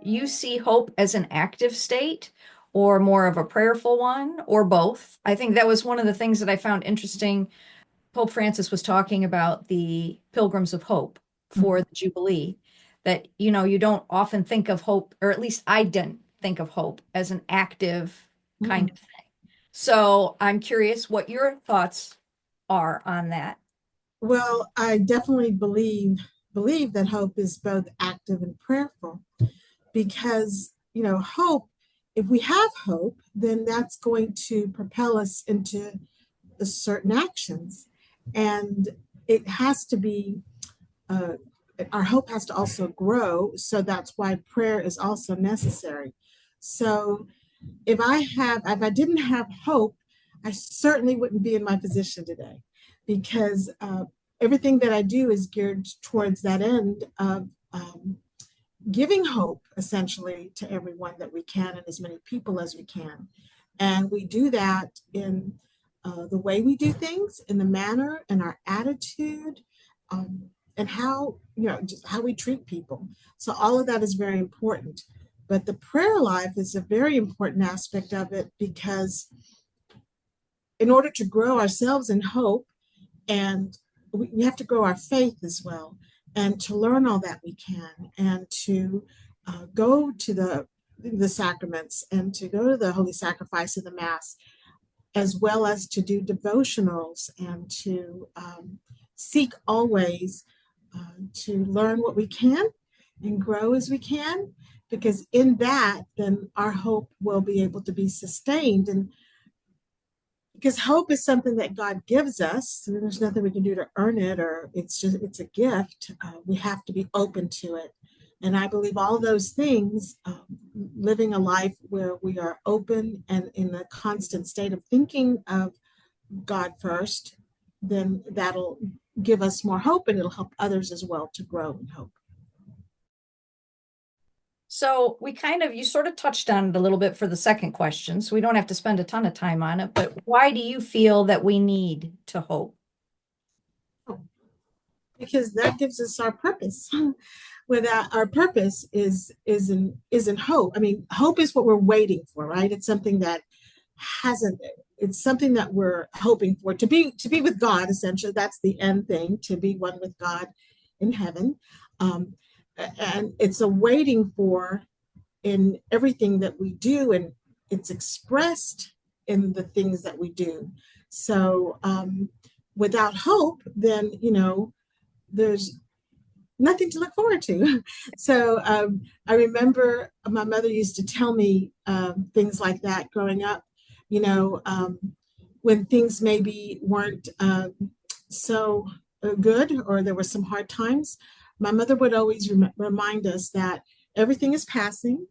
you see hope as an active state or more of a prayerful one or both. I think that was one of the things that I found interesting. Pope Francis was talking about the Pilgrims of Hope for the Jubilee, that, you don't often think of hope, or at least I didn't think of hope as an active kind Mhm. of thing. So I'm curious what your thoughts are on that. Well, I definitely believe that hope is both active and prayerful because, hope, if we have hope, then that's going to propel us into certain actions. And it has to be, uh, our hope has to also grow. So that's why prayer is also necessary. So if I didn't have hope, I certainly wouldn't be in my position today because everything that I do is geared towards that end of giving hope essentially to everyone that we can and as many people as we can. And we do that in the way we do things, in the manner and our attitude, and how, just how we treat people. So all of that is very important. But the prayer life is a very important aspect of it because in order to grow ourselves in hope, and we have to grow our faith as well, and to learn all that we can, and to go to the sacraments and to go to the holy sacrifice of the mass, as well as to do devotionals and to seek always to learn what we can and grow as we can, because in that then our hope will be able to be sustained. And because hope is something that God gives us, and there's nothing we can do to earn it, or it's a gift. We have to be open to it, and I believe all those things, living a life where we are open and in a constant state of thinking of God first, then that'll give us more hope, and it'll help others as well to grow in hope. So you sort of touched on it a little bit for the second question, so we don't have to spend a ton of time on it, but why do you feel that we need to hope? Because that gives us our purpose. Without our purpose is in hope. I mean, hope is what we're waiting for, right? It's something that hasn't. It's something that we're hoping for, to be with God. Essentially, that's the end thing, to be one with God in heaven. Um, and it's a waiting for in everything that we do, and it's expressed in the things that we do. So without hope, then there's nothing to look forward to. So I remember my mother used to tell me things like that growing up, you know, um, when things maybe weren't so good, or there were some hard times. My mother would always remind us that everything is passing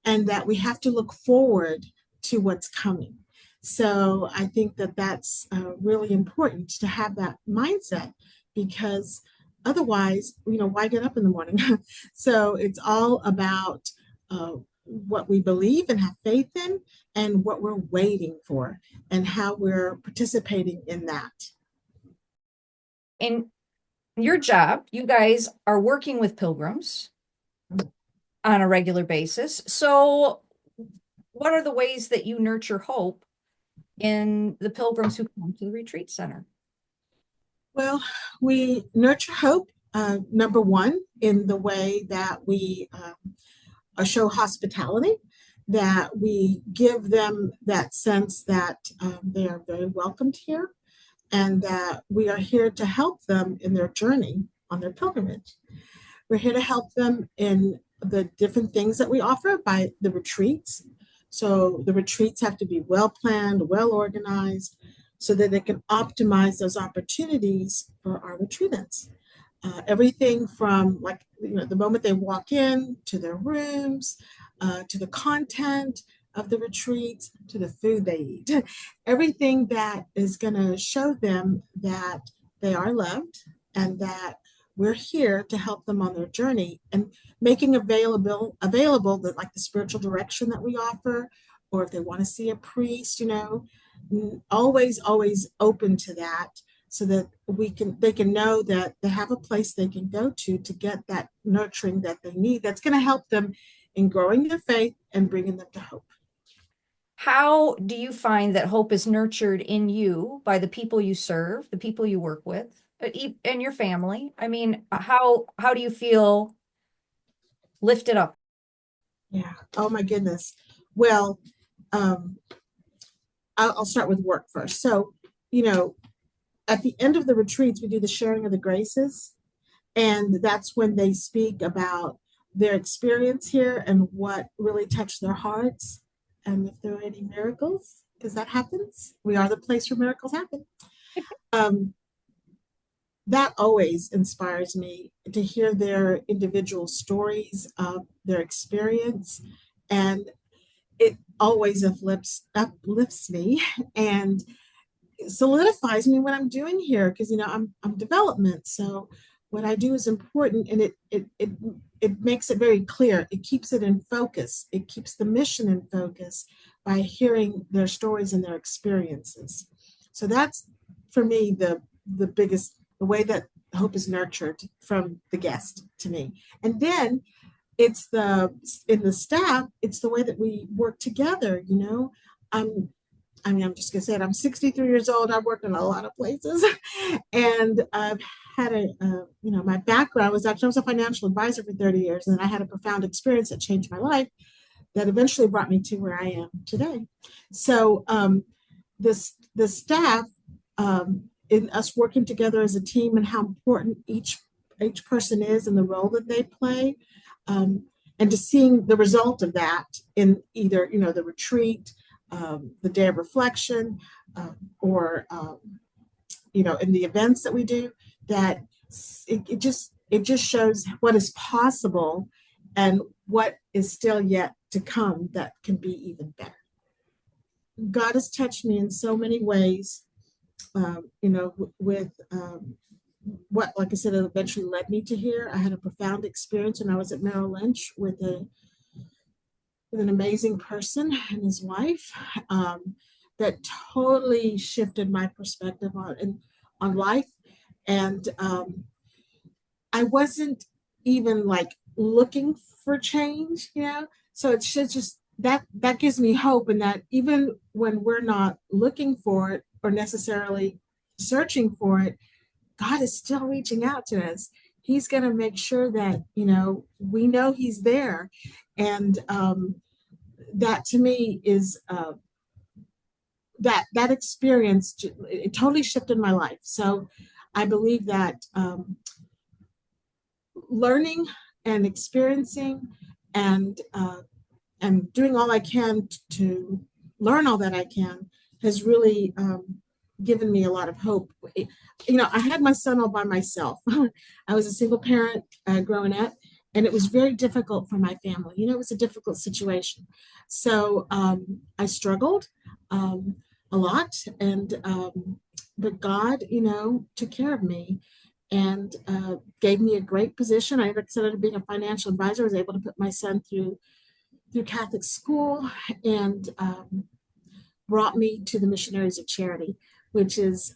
and that we have to look forward to what's coming. So I think that that's really important to have that mindset, because otherwise, why get up in the morning? So it's all about what we believe and have faith in, and what we're waiting for, and how we're participating in that. In your job, you guys are working with pilgrims on a regular basis. So, what are the ways that you nurture hope in the pilgrims who come to the retreat center? Well, we nurture hope, number one, in the way that we show hospitality, that we give them that sense that they are very welcomed here, and that we are here to help them in their journey on their pilgrimage. We're here to help them in the different things that we offer by the retreats. So the retreats have to be well planned, well organized, so that they can optimize those opportunities for our retreatants. Everything from, like, the moment they walk in, to their rooms, to the content of the retreats, to the food they eat, everything that is going to show them that they are loved, and that we're here to help them on their journey, and making available the spiritual direction that we offer, or if they want to see a priest, always open to that, so that they can know that they have a place they can go to get that nurturing that they need, that's going to help them in growing their faith and bringing them to hope. How do you find that hope is nurtured in you by the people you serve, the people you work with, and your family? I mean, how do you feel lifted up? Yeah. Oh my goodness. Well, um, I'll start with work first. So, you know, at the end of the retreats, we do the sharing of the graces. And that's when they speak about their experience here and what really touched their hearts. And if there are any miracles, because that happens, we are the place where miracles happen. Um, that always inspires me to hear their individual stories of their experience. And it always uplifts me and solidifies me what I'm doing here because I'm development. So what I do is important and it makes it very clear. It keeps it in focus. It keeps the mission in focus by hearing their stories and their experiences. So that's for me the biggest the way that hope is nurtured from the guest to me. And then it's the in the staff, it's the way that we work together, you know. I'm I'm just gonna say it. I'm 63 years old. I've worked in a lot of places, and I've had my background was actually I was a financial advisor for 30 years, and I had a profound experience that changed my life that eventually brought me to where I am today. So the staff in us working together as a team and how important each person is and the role that they play, and to seeing the result of that in either the retreat, the day of reflection, or in the events that we do, that it just shows what is possible and what is still yet to come that can be even better. God has touched me in so many ways, with what, like I said, it eventually led me to here. I had a profound experience when I was at Merrill Lynch with an amazing person and his wife, that totally shifted my perspective on life. And I wasn't even like looking for change, So it should just that gives me hope, and that even when we're not looking for it or necessarily searching for it, God is still reaching out to us. He's going to make sure that we know He's there, and that to me is that experience. It totally shifted my life. So I believe that learning and experiencing and doing all I can to learn all that I can has really given me a lot of hope. I had my son all by myself. I was a single parent growing up, and it was very difficult for my family. It was a difficult situation. So I struggled a lot, and but God, took care of me and gave me a great position. I ended up being a financial advisor. I was able to put my son through Catholic school, and brought me to the Missionaries of Charity, which is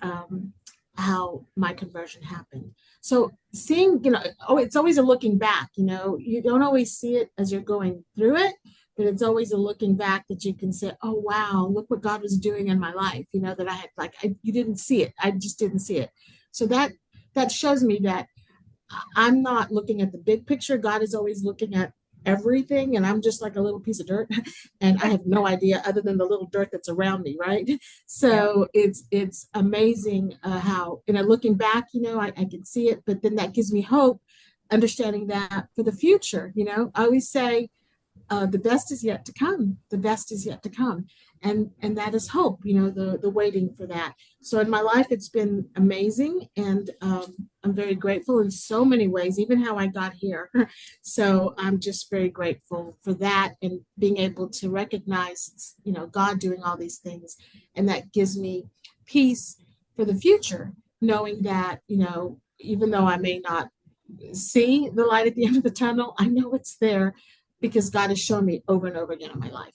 how my conversion happened. So seeing, it's always a looking back, you don't always see it as you're going through it, but it's always a looking back that you can say, oh, wow, look what God was doing in my life, that I had, you didn't see it. I just didn't see it. So that shows me that I'm not looking at the big picture. God is always looking at everything, and I'm just like a little piece of dirt, and I have no idea other than the little dirt that's around me, right? So it's amazing how, looking back, I can see it, but then that gives me hope, understanding that for the future. I always say the best is yet to come. The best is yet to come, and that is hope. The waiting for that. So in my life, it's been amazing, and I'm very grateful in so many ways, even how I got here. So I'm just very grateful for that, and being able to recognize, God doing all these things, and that gives me peace for the future, knowing that, even though I may not see the light at the end of the tunnel, I know it's there because God has shown me over and over again in my life.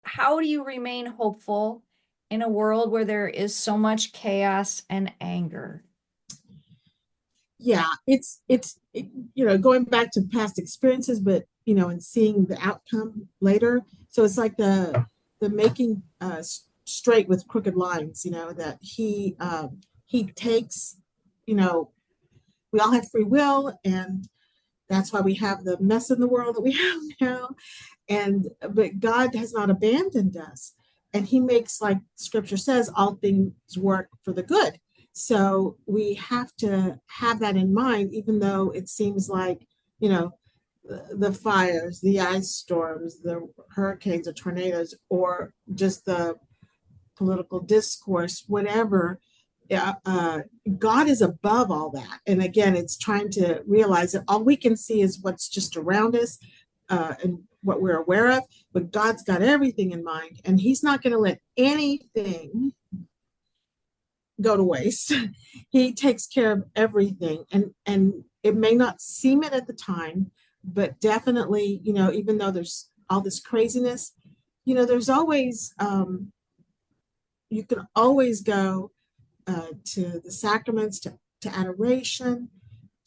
How do you remain hopeful in a world where there is so much chaos and anger? Yeah, it's going back to past experiences, but and seeing the outcome later. So it's like the making straight with crooked lines, that he takes, you know, we all have free will, and that's why we have the mess in the world that we have now. And but God has not abandoned us, and He makes, like Scripture says, all things work for the good. So we have to have that in mind, even though it seems like, the fires, the ice storms, the hurricanes or tornadoes, or just the political discourse, whatever. God is above all that. And again, it's trying to realize that all we can see is what's just around us, and what we're aware of, but God's got everything in mind, and He's not going to let anything go to waste. He takes care of everything, and it may not seem it at the time, but definitely, even though there's all this craziness, there's always you can always go to the sacraments, to adoration,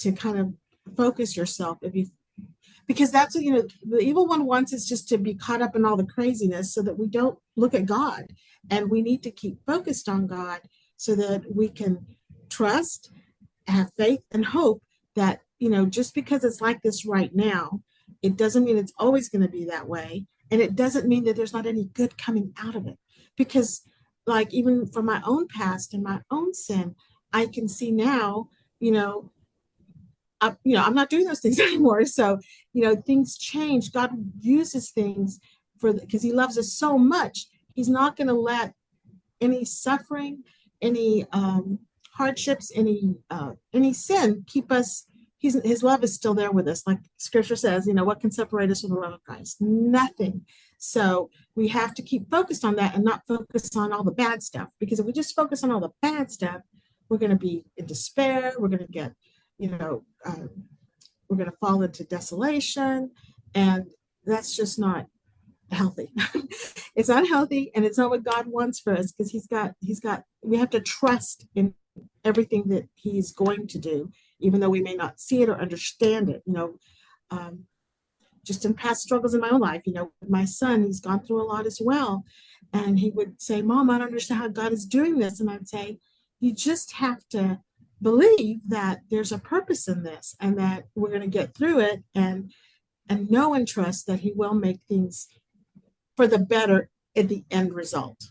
to kind of focus yourself, because that's what, the evil one wants us just to be caught up in all the craziness so that we don't look at God. And we need to keep focused on God so that we can trust, have faith, and hope that, just because it's like this right now, it doesn't mean it's always going to be that way. And it doesn't mean that there's not any good coming out of it. Because, like, even from my own past and my own sin, I can see now, I'm not doing those things anymore. So, things change. God uses things because He loves us so much. He's not going to let any suffering, any hardships, any sin keep us. His love is still there with us. Like Scripture says, what can separate us from the love of Christ? Nothing. So we have to keep focused on that and not focus on all the bad stuff. Because if we just focus on all the bad stuff, we're going to be in despair. We're going to get, we're going to fall into desolation, and that's just not healthy. It's not healthy, and it's not what God wants for us, because we have to trust in everything that He's going to do, even though we may not see it or understand it. Just in past struggles in my own life, my son, he's gone through a lot as well, and he would say, "Mom, I don't understand how God is doing this," and I'd say, "You just have to believe that there's a purpose in this, and that we're going to get through it, and know and trust that He will make things for the better at the end result."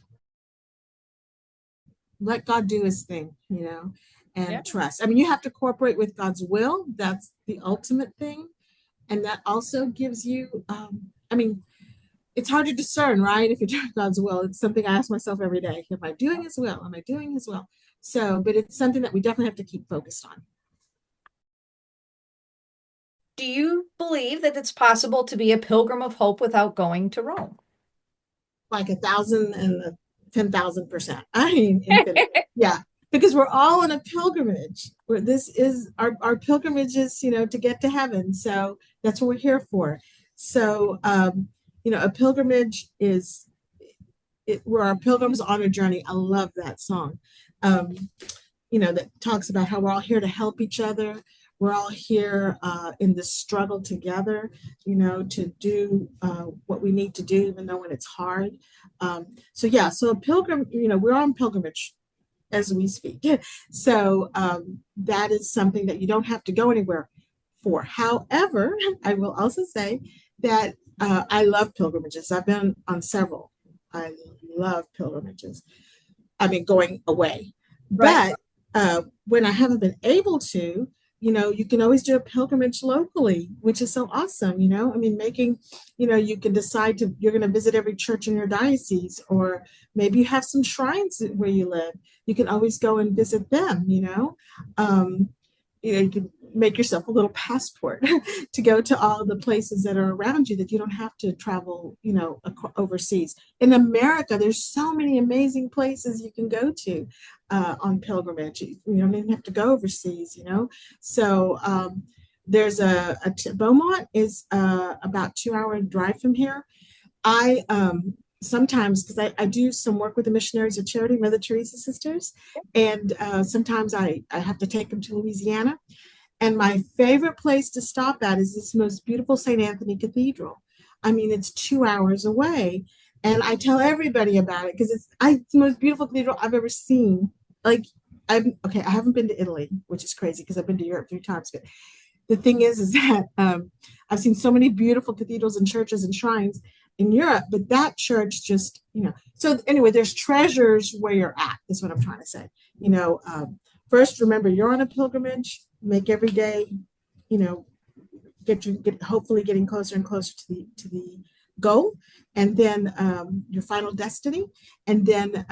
Let God do His thing, and Yeah. trust. I mean, you have to cooperate with God's will. That's the ultimate thing. And that also gives you, it's hard to discern, right? If you're doing God's will, it's something I ask myself every day. Am I doing His will? Am I doing His will? So, but it's something that we definitely have to keep focused on. Do you believe that it's possible to be a pilgrim of hope without going to Rome? Like 10,000%. I mean, infinite. Yeah, because we're all on a pilgrimage. This is our pilgrimages, to get to heaven. So that's what we're here for. So, a pilgrimage we're our pilgrims on a journey. I love that song. That talks about how we're all here to help each other. We're all here in this struggle together, to do what we need to do, even though when it's hard. So a pilgrim, we're on pilgrimage as we speak. So that is something that you don't have to go anywhere for. However, I will also say that I love pilgrimages. I've been on several. I love pilgrimages. I mean, going away. Right. But when I haven't been able to, you can always do a pilgrimage locally, which is so awesome. I mean, you can decide you're going to visit every church in your diocese, or maybe you have some shrines where you live. You can always go and visit them, you can make yourself a little passport to go to all the places that are around you, that you don't have to travel, overseas. In America, there's so many amazing places you can go to on pilgrimage. You don't even have to go overseas, So there's Beaumont is about 2-hour drive from here. I sometimes, because I do some work with the Missionaries of Charity, Mother Teresa sisters, and sometimes I have to take them to Louisiana. And my favorite place to stop at is this most beautiful St. Anthony Cathedral. I mean, it's 2 hours away. And I tell everybody about it because it's the most beautiful cathedral I've ever seen. Like, I haven't been to Italy, which is crazy because I've been to Europe 3 times. But the thing is that I've seen so many beautiful cathedrals and churches and shrines in Europe, but that church just, So anyway, there's treasures where you're at, is what I'm trying to say. First, remember you're on a pilgrimage. Make every day, you know, get hopefully getting closer and closer to the goal, and then your final destiny, and then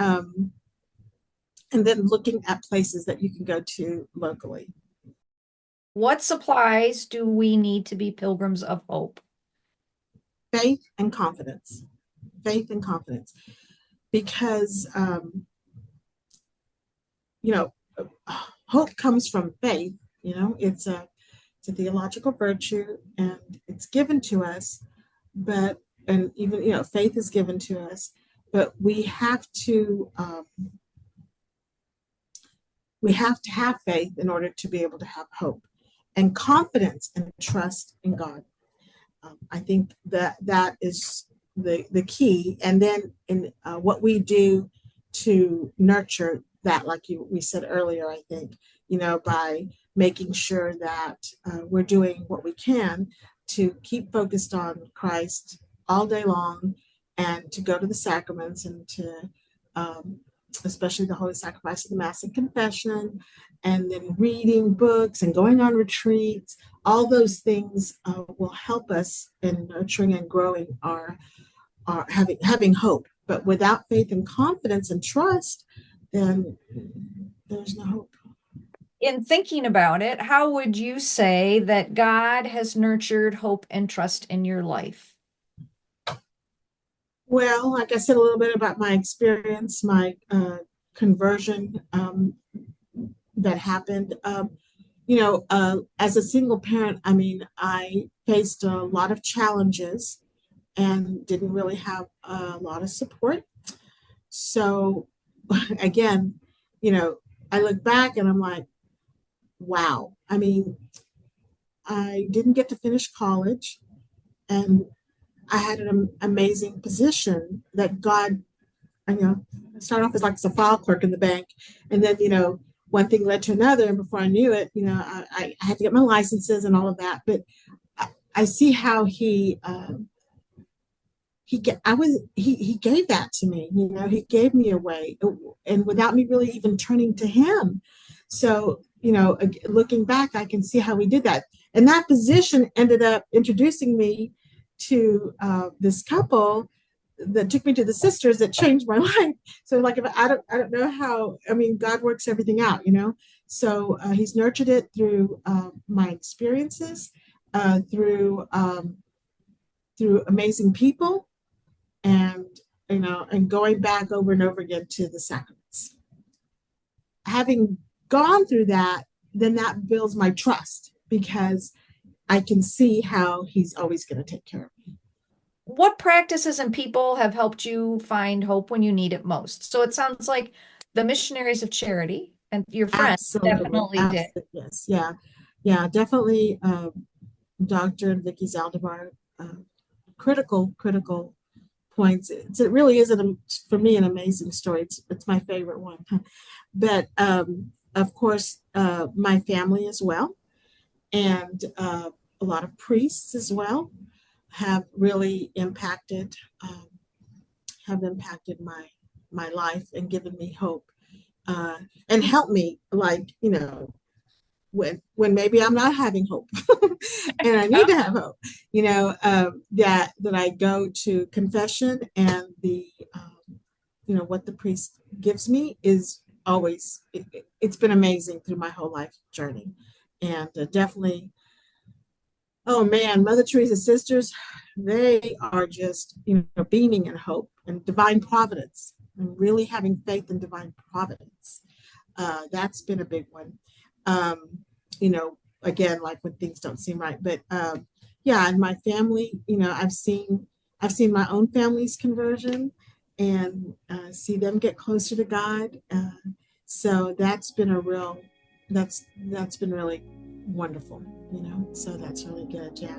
looking at places that you can go to locally. What supplies do we need to be pilgrims of hope? Faith and confidence. Faith and confidence. Because, hope comes from faith. It's a theological virtue, and it's given to us, and even, faith is given to us, but we have to have faith in order to be able to have hope and confidence and trust in God. I think that is the key. And then in what we do to nurture that, like we said earlier, I think, by making sure that we're doing what we can to keep focused on Christ all day long, and to go to the sacraments, and to especially the Holy Sacrifice of the Mass and Confession, and then reading books and going on retreats. All those things will help us in nurturing and growing our having hope. But without faith and confidence and trust, then there's no hope. In thinking about it, how would you say that God has nurtured hope and trust in your life? Well, like I said a little bit about my experience, my conversion that happened. As a single parent, I mean, I faced a lot of challenges and didn't really have a lot of support. So, again, I look back and I'm like, wow. I mean, I didn't get to finish college, and I had an amazing position that God, I started off as a file clerk in the bank, and then, one thing led to another, and before I knew it, I had to get my licenses and all of that. But I see how he gave that to me. He gave me a way, and without me really even turning to him. So, looking back, I can see how he did that. And that position ended up introducing me to this couple that took me to the sisters that changed my life. So, if I don't know how. I mean, God works everything out. So he's nurtured it through my experiences, through amazing people, and and going back over and over again to the sacraments. Having gone through that, then that builds my trust, because I can see how he's always going to take care of me. What practices and people have helped you find hope when you need it most? So it sounds like the Missionaries of Charity and your friends Absolutely, definitely did. absolutely, yes, yeah, definitely. Dr. and Vicky Zaldivar, critical points. It really is for me an amazing story. It's my favorite one. But of course, my family as well, and a lot of priests as well have really impacted my life and given me hope, and helped me, when maybe I'm not having hope and I need to have hope, that I go to confession, and what the priest gives me is always, it's been amazing through my whole life journey. And definitely, oh man, Mother Teresa's sisters, they are just, beaming in hope and divine providence, and really having faith in divine providence. That's been a big one. Again, like when things don't seem right. But yeah, and my family, I've seen my own family's conversion, and see them get closer to God. So that's been that's been really wonderful, so that's really good. Yeah.